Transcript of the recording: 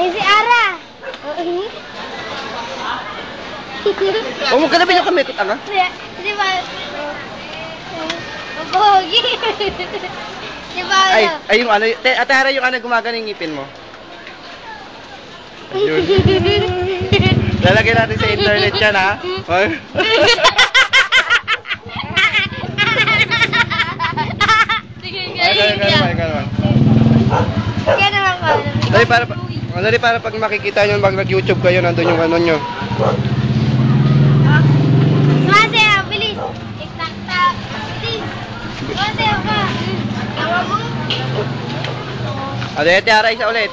Si Ara. Huwag ka na binyo kami ikot ano? Di ba? Mabogi. Di ba? Ay yung ano, Ate Hara yung ano gumagana yung ngipin mo. Ayun. Lalagyan natin sa internet yan ha. Sige, para pag makikita nyo, pag nag-YouTube kayo, nandun yung ano nyo. Sumasayaw, bilis. Tik-tak-tak. Bilis. Sumasayaw ka. Tawa mo. Ate Hara, isa ulit.